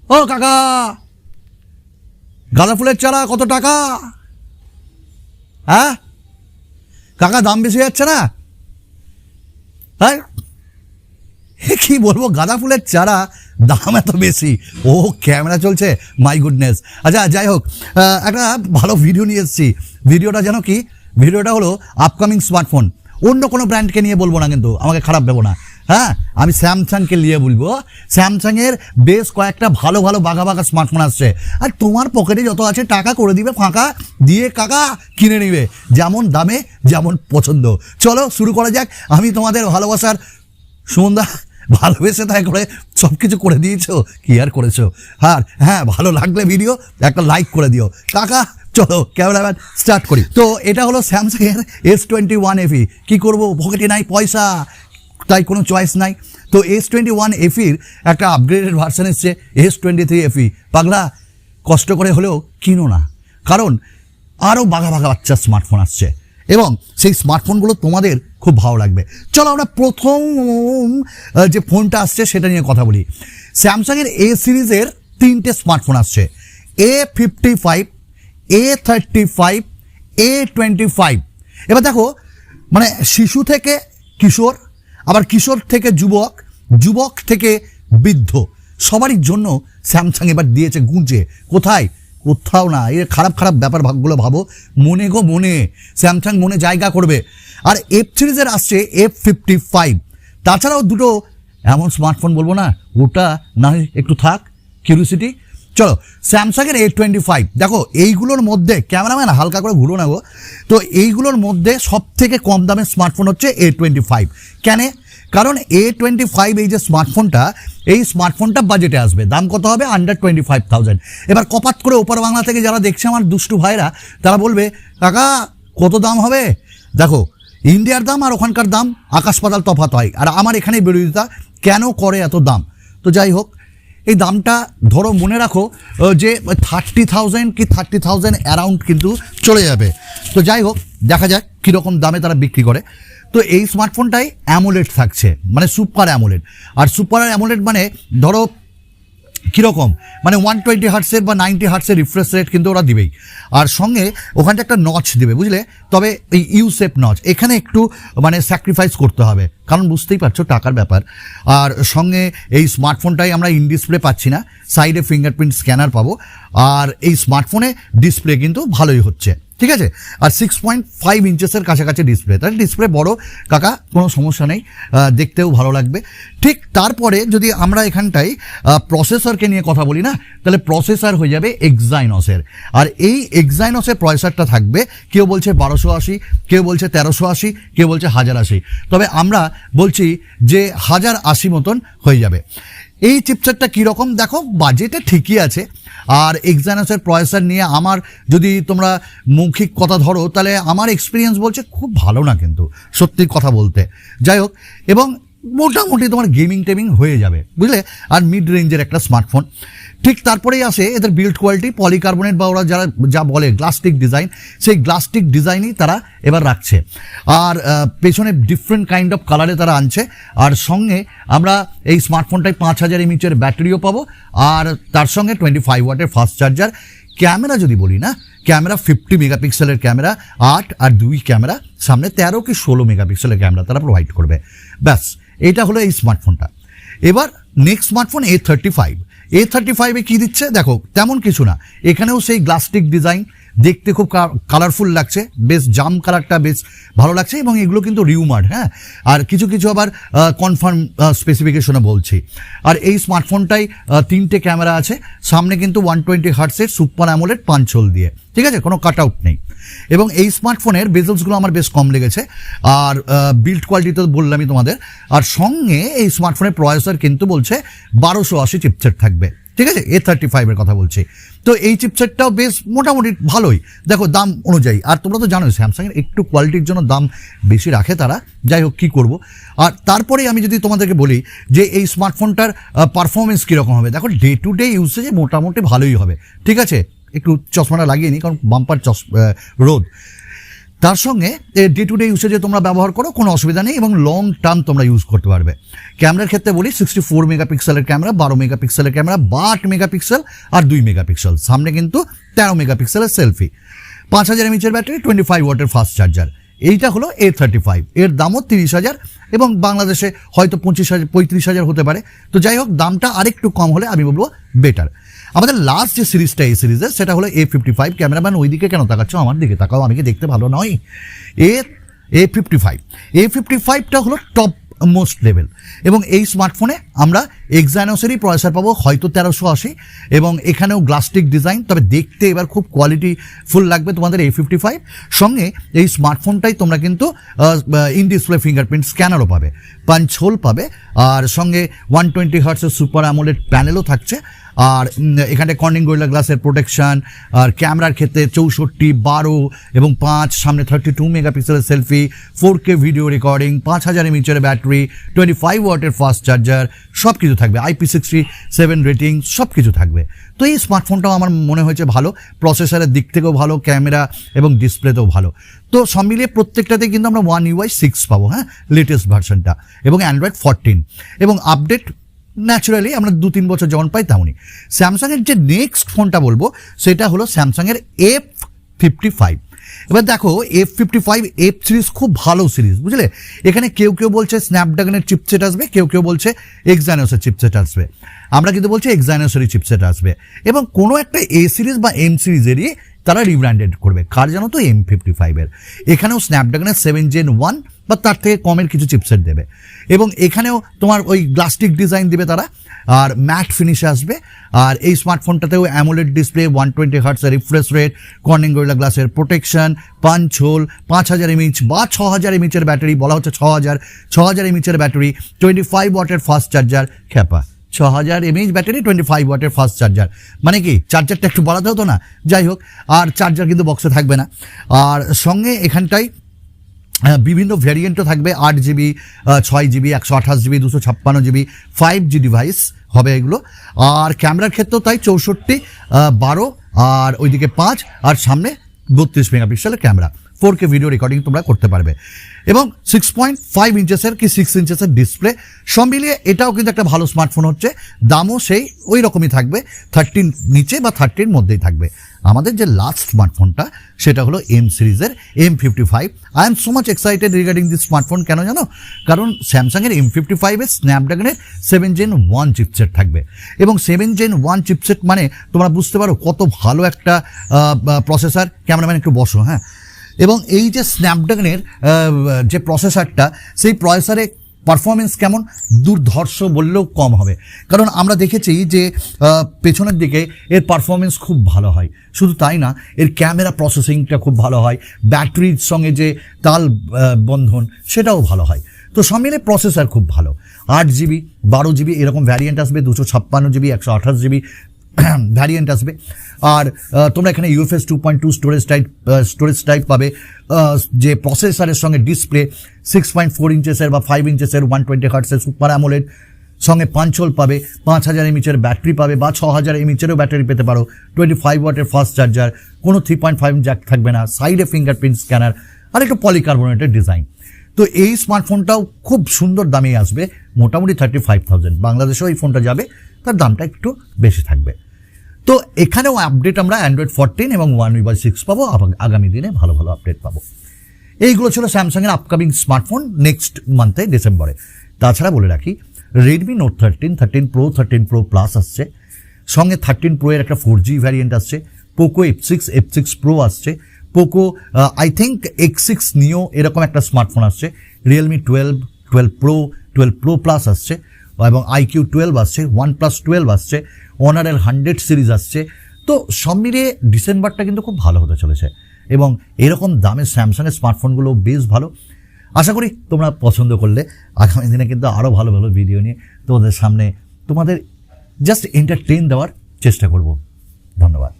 ও কাকা, গাঁদা ফুলের চারা কত টাকা? হ্যাঁ কাকা, দাম বেশি যাচ্ছে না? হ্যাঁ কি বলবো, গাঁদা ফুলের চারা দাম এত বেশি? ও ক্যামেরা চলছে, মাই গুডনেস। আচ্ছা যাই হোক, একটা ভালো ভিডিও নিয়ে এসেছি। ভিডিওটা যেন কি, ভিডিওটা হলো আপকামিং স্মার্টফোন। অন্য কোনো ব্র্যান্ডকে নিয়ে বলবো না, কিন্তু আমাকে খারাপ ভেবো না। হ্যাঁ, আমি স্যামসাংকে নিয়ে বলবো। স্যামসাংয়ের বেশ কয়েকটা ভালো ভালো বাঘা বাঘা স্মার্টফোন আসছে, আর তোমার পকেটে যত আছে টাকা করে দিবে ফাঁকা, দিয়ে কাকা কিনে নিবে, যেমন দামে যেমন পছন্দ। চলো শুরু করা যাক। আমি তোমাদের ভালোবাসার সুমনদা, ভালোবেসে তাই করে সব কিছু করে দিয়েছো, কি আর করেছো। হ্যাঁ ভালো লাগলে ভিডিও একটা লাইক করে দিও কাকা। চলো ক্যামেরাম্যান স্টার্ট করি। তো এটা হলো স্যামসাংয়ের S21 FE। কী করবো, পকেটে নাই পয়সা, তাই কোনো চয়েস নাই। তো S21 FEর একটা আপগ্রেডেড ভার্সন এসছে, S23 FE। পাগলা, কষ্ট করে হলেও কিনো না, কারণ আরও বাঘা বাঘা বাচ্চার স্মার্টফোন আসছে এবং সেই স্মার্টফোনগুলো তোমাদের খুব ভালো লাগবে। চলো আমরা প্রথম যে ফোনটা আসছে সেটা নিয়ে কথা বলি। স্যামসাংয়ের A সিরিজের 3টে স্মার্টফোন আসছে, A55, A35, A25। এবার দেখো, মানে শিশু থেকে কিশোর, আবার কিশোর থেকে যুবক, যুবক থেকে বৃদ্ধ, সবারই জন্য স্যামসাং এবার দিয়েছে গুঁজে। কোথায়? কোথাও না। এর খারাপ খারাপ ব্যাপার ভাগগুলো ভাবো, মনে গো মনে, স্যামসাং মনে জায়গা করবে। আর F সিরিজের আসছে F55। তাছাড়াও দুটো এমন স্মার্টফোন বলবো না, ওটা না একটু থাক কিউরিওসিটি। চলো স্যামসাংয়ের A25 দেখো, এইগুলোর মধ্যে ক্যামেরাম্যান হালকা করে ঘুরো না গো। তো এইগুলোর মধ্যে সব থেকে কম দামের স্মার্টফোন হচ্ছে A25। কেন? কারণ A25 এই যে স্মার্টফোনটা, এই স্মার্টফোনটা বাজেটে আসবে। দাম কত হবে? আন্ডার 25,000। এবার কপাত করে ওপার বাংলা থেকে যারা দেখছে আমার দুষ্টু ভাইরা, তারা বলবে কাকা কত দাম হবে? দেখো, ইন্ডিয়ার দাম আর ওখানকার দাম আকাশ পাতাল তফাৎ হয়, আর আমার এখানেই বিরোধিতা কেন করে এত দাম। তো যাই হোক, এই দামটা ধরো মনে রাখো যে 30,000 কি 30,000 অ্যারাউন্ড কিন্তু চলে যাবে। তো যাই হোক, দেখা যাক কীরকম দামে তারা বিক্রি করে। তো এই স্মার্টফোনটাই অ্যামোলেড থাকছে, মানে সুপার অ্যামোলেড। আর সুপার অ্যামোলেড মানে ধরো কীরকম, মানে 120 হার্টসের বা 90 হার্টসের রিফ্রেশ রেট কিন্তু ওরা দিবেই, আর সঙ্গে ওখানটা একটা নচ দেবে, বুঝলে। তবে এই ইউসেপ নচ এখানে একটু মানে স্যাক্রিফাইস করতে হবে, কারণ বুঝতেই পারছো টাকার ব্যাপার। আর সঙ্গে এই স্মার্টফোনটাই আমরা ইন ডিসপ্লে পাচ্ছি না, সাইডে ফিঙ্গারপ্রিন্ট স্ক্যানার পাবো। আর এই স্মার্টফোনে ডিসপ্লে কিন্তু ভালোই হচ্ছে, ঠিক আছে। আর 6.5 ইঞ্চেসের কাছাকাছি ডিসপ্লে, তাহলে ডিসপ্লে বড় কাকা, কোনো সমস্যা নেই, দেখতেও ভালো লাগবে। ঠিক তারপরে যদি আমরা এখানটায় প্রসেসরকে নিয়ে কথা বলি না, তাহলে প্রসেসর হয়ে যাবে এক্সাইনসের। আর এই এক্সাইনসের প্রসেসরটা থাকবে, কেউ বলছে 1280, কেউ বলছে 1380, কেউ বলছে 1080, তবে আমরা বলছি যে 1080 মতন হয়ে যাবে। এই চিপসেটটা কীরকম দেখো, বাজেটে ঠিকই আছে। আর এক্সাইনসের প্রসেসর নিয়ে আমার যদি তোমরা মৌখিক কথা ধরো, তাহলে আমার এক্সপিরিয়েন্স বলছে খুব ভালো না, কিন্তু সত্যি কথা বলতে। যাই হোক, এবং মোটামুটি তোমার গেমিং টেমিং হয়ে যাবে, বুঝলে। আর মিড রেঞ্জের একটা স্মার্টফোন। ঠিক তারপরেই আসে এদের বিল্ড কোয়ালিটি, পলিকার্বনেট বা ওরা যারা যা বলে গ্লাস্টিক ডিজাইন, সেই গ্লাস্টিক ডিজাইনই তারা এবার রাখছে। আর পেছনে ডিফারেন্ট কাইন্ড অফ কালারে তারা আনছে। আর সঙ্গে আমরা এই স্মার্টফোনটায় 5000 mAh ব্যাটারিও পাবো, আর তার সঙ্গে 25 ওয়াটের ফাস্ট চার্জার। ক্যামেরা যদি বলি না, ক্যামেরা 50 মেগাপিক্সেলের ক্যামেরা, 8 আর 2 ক্যামেরা, সামনে 13 কি 16 মেগাপিক্সেলের ক্যামেরা তারা প্রোভাইড করবে। ব্যাস, এটা হলো এই স্মার্টফোনটা। এবার নেক্সট স্মার্টফোন A35 কী দিচ্ছে দেখো, তেমন কিছু না, এখানেও সেই গ্লাস্টিক ডিজাইন, দেখতে খুব কালারফুল লাগছে, বেশ জাম কালারটা বেশ ভালো লাগছে। এবং এগুলো কিন্তু রিউমার্ড, হ্যাঁ, আর কিছু কিছু আবার কনফার্ম স্পেসিফিকেশনে বলছি। আর এই স্মার্টফোনটাই 3টে ক্যামেরা আছে, সামনে কিন্তু 120 হার্টসের সুপার অ্যামোলেড 5 হোল দিয়ে, ঠিক আছে, কোনো কাট আউট নেই। এবং এই স্মার্টফোনের বেজলসগুলো আমার বেশ কম লেগেছে। আর বিল্ড কোয়ালিটি তো বললামই তোমাদের। আর সঙ্গে এই স্মার্টফোনের প্রসেসর কিন্তু বলছে 1280 চিপসেট থাকবে, ঠিক আছে, A35 এর কথা বলছি। তো এই চিপসেটটাও বেশ মোটামুটি ভালোই, দেখো দাম অনুযায়ী। আর তোমরা তো জানোই স্যামসাংয়ের একটু কোয়ালিটির জন্য দাম বেশি রাখে তারা, যাই হোক কী করবো। আর তারপরে আমি যদি তোমাদেরকে বলি যে এই স্মার্টফোনটার পারফরমেন্স কীরকম হবে, দেখো ডে টু ডে ইউসেজে মোটামুটি ভালোই হবে, ঠিক আছে। একটু চশমাটা লাগিয়ে নিই, কারণ বাম্পার রোদ। তার সঙ্গে ডে টু ডে ইউসেজে তোমরা ব্যবহার করো, কোনো অসুবিধা নেই, এবং লং টার্ম তোমরা ইউজ করতে পারবে। ক্যামেরার ক্ষেত্রে বলি 64 মেগাপিক্সেলের ক্যামেরা, 12 মেগাপিক্সেলের ক্যামেরা বা 8 মেগাপিক্সেল আর 2 মেগাপিক্সেল, সামনে কিন্তু 13 মেগাপিক্সেলের সেলফি, 5000 এমএইচের ব্যাটারি, 25 ওয়াটের ফাস্ট চার্জার। এইটা হলো A35, এর দামও 30,000 এবং বাংলাদেশে হয়তো 35,000 হতে পারে। তো যাই হোক, দামটা আরেকটু কম হলে আমি বলবো বেটার। আমাদের লাস্ট যে সিরিজটা এই সিরিজের সেটা হলো A55। ক্যামেরাম্যান ওই দিকে কেন তাকাচ্ছ, আমার দিকে তাকাও, আমি কি দেখতে ভালো নয়? A55টা হলো টপ মোস্ট লেভেল, এবং এই স্মার্টফোনে আমরা এক্সাইনোসেরই প্রসেসর পাবো, হয়তো 1380, এবং এখানেও গ্লাস্টিক ডিজাইন, তবে দেখতে এবার খুব কোয়ালিটি ফুল লাগবে তোমাদের A55। সঙ্গে এই স্মার্টফোনটাই তোমরা কিন্তু ইন ডিসপ্লে ফিঙ্গারপ্রিন্ট স্ক্যানারও পাবে, পাঞ্চ হোল পাবে, আর সঙ্গে 120 হার্টসের সুপার অ্যামোলেড প্যানেলও থাকছে। আর এখানে কর্নিং গরিলা গ্লাসের প্রোটেকশন, আর ক্যামেরার ক্ষেত্রে 64, 12 এবং 5, সামনে 32 মেগাপিক্সেলের সেলফি, 4K ভিডিও রেকর্ডিং, 5000 এমএইচের ব্যাটারি, 25 ওয়াটের ফাস্ট চার্জার, সব কিছু থাকবে, IP67 রেটিং, সব কিছু থাকবে। তো এই স্মার্টফোনটাও আমার মনে হয়েছে ভালো, প্রসেসরের দিক থেকেও ভালো, ক্যামেরা এবং ডিসপ্লেতেও ভালো। তো সব মিলিয়ে প্রত্যেকটাতে কিন্তু আমরা One UI 6 পাবো, হ্যাঁ, লেটেস্ট ভার্সনটা, এবং অ্যান্ড্রয়েড 14, এবং আপডেট ন্যাচারালি আমরা 2-3 বছর যেমন পাই তেমনই। স্যামসাংয়ের যে নেক্সট ফোনটা বলবো সেটা হলো স্যামসাংয়ের F55। এবার দেখো, F55 F সিরিজ খুব ভালো সিরিজ, বুঝলে? এখানে কেউ কেউ বলছে স্ন্যাপড্রাগনের চিপসেট আসবে, কেউ কেউ বলছে এক্সাইনোসের চিপসেট আসবে, আমরা কিন্তু বলছি এক্সাইনোসেরই চিপসেট আসবে, এবং কোনো একটা A সিরিজ বা M সিরিজেরই তারা রিব্র্যান্ডেড করবে। কার জানো তো? M55 এর। এখানেও স্ন্যাপড্রাগনের 7 Gen 1 বা তার থেকে কমের কিছু চিপসেট দেবে, এবং এখানেও তোমার ওই গ্লাস্টিক ডিজাইন দেবে তারা, আর ম্যাট ফিনিশে আসবে। আর এই স্মার্টফোনটাতেও অ্যামোলেড ডিসপ্লে, 120 হার্টসের রিফ্রেশ রেট, কর্নিং গরিলা গ্লাসের প্রোটেকশন, পাঞ্চ হোল, 5000 এমএইচ বা 6000 এমএইচের ব্যাটারি, বলা হচ্ছে 6000 এমএইচের ব্যাটারি, 25 ওয়াটের ফাস্ট চার্জার। খ্যাপা, 6000 এমএইচ ব্যাটারি, 25 ওয়াটের ফাস্ট চার্জার, মানে কি চার্জারটা একটু বাড়াতে হতো না? যাই হোক, আর চার্জার কিন্তু বক্সে থাকবে না। আর সঙ্গে এখানটায় বিভিন্ন ভ্যারিয়েন্টও থাকবে, 8GB, 6GB, 128GB, 256GB, 5G device হবে এগুলো। আর ক্যামেরার ক্ষেত্রেও তাই 64, 12 আর ওইদিকে 5, আর সামনে 32 মেগাপিক্সেলের ক্যামেরা, 4K ভিডিও রেকর্ডিং তোমরা করতে পারবে, এবং 6.5 ইঞ্চেসের কি 6 ইঞ্চেসের ডিসপ্লে। সব মিলিয়ে এটাও কিন্তু একটা ভালো স্মার্টফোন হচ্ছে, দামও সেই ওই রকমই থাকবে, 30 নিচে বা 30 মধ্যেই থাকবে। আমাদের যে লাস্ট স্মার্টফোনটা সেটা হলো M সিরিজের M55। I am so much excited regarding this smartphone. কেন জানো? কারণ স্যামসাংয়ের M55 এর স্ন্যাপড্রাগনের 7 Gen 1 চিপসেট থাকবে, এবং 7 Gen 1 চিপসেট মানে তোমরা বুঝতে পারো কত ভালো একটা প্রসেসর। ক্যামেরাম্যান একটু বসো, হ্যাঁ। এবং এই যে স্ন্যাপড্রাগনের যে প্রসেসরটা, সেই প্রসেসরে পারফরমেন্স কেমন? দুর্ধর্ষ বললেও কম হবে, কারণ আমরা দেখেছি যে পেছনের দিকে এর পারফরমেন্স খুব ভালো হয়। শুধু তাই না, এর ক্যামেরা প্রসেসিংটা খুব ভালো হয়, ব্যাটারির সঙ্গে যে তাল বন্ধন সেটাও ভালো হয়। তো সব মিলে প্রসেসর খুব ভালো। 8GB, 12GB এরকম ভ্যারিয়েন্ট আসবে, 256GB, 128GB ভ্যারিয়েন্ট আসবে। আর তোমরা এখানে UFS 2.2 স্টোরেজ টাইপ পাবে, যে প্রসেসরের সঙ্গে ডিসপ্লে 6.4 ইঞ্চেসের বা 5 ইঞ্চেসের 120 হার্টসের সুপার অ্যামোলেড, সঙ্গে পাঞ্চ হোল পাবে, 5000 এমএইচের ব্যাটারি পাবে বা 6000 এমএইচেরও ব্যাটারি পেতে পারো, 25 ওয়াটের ফাস্ট চার্জার, কোনো 3.5 জ্যাক থাকবে না, সাইডে ফিঙ্গারপ্রিন্ট স্ক্যানার, আর একটু পলিকার্বনেটের ডিজাইন। তো এই স্মার্টফোনটাও খুব সুন্দর দামে আসবে, মোটামুটি 35,000। বাংলাদেশেও এই ফোনটা যাবে, তার দামটা একটু বেশি থাকবে। তো এখানেও আপডেট আমরা অ্যান্ড্রয়েড 14 এবং One UI 6 পাবো, আগামী দিনে ভালো ভালো আপডেট পাবো। এইগুলো ছিল স্যামসাংয়ের আপকামিং স্মার্টফোন নেক্সট মান্থে, ডিসেম্বরে। তাছাড়া বলে রাখি, Redmi Note 13, 13 Pro, 13 Pro Plus আসছে, সঙ্গে 13 Pro এর একটা 4G ভ্যারিয়েন্ট আসছে, পোকো F6 Pro আসছে, Poco I think X6 Neo এরকম একটা স্মার্টফোন আসছে, Realme 12, 12 Pro, 12 Pro Plus আসছে, এবং iQOO 12 আসছে, OnePlus 12 আসছে, অনারের 100 সিরিজ আসছে। তো সব মিলিয়ে ডিসেম্বরটা কিন্তু খুব ভালো হতে চলেছে, এবং এরকম দামের স্যামসাংয়ের স্মার্টফোনগুলো বেশ ভালো। আশা করি তোমরা পছন্দ করলে আগামী দিনে কিন্তু আরও ভালো ভালো ভিডিও নিয়ে তোমাদের সামনে তোমাদের জাস্ট এন্টারটেইন দেওয়ার চেষ্টা করব। ধন্যবাদ।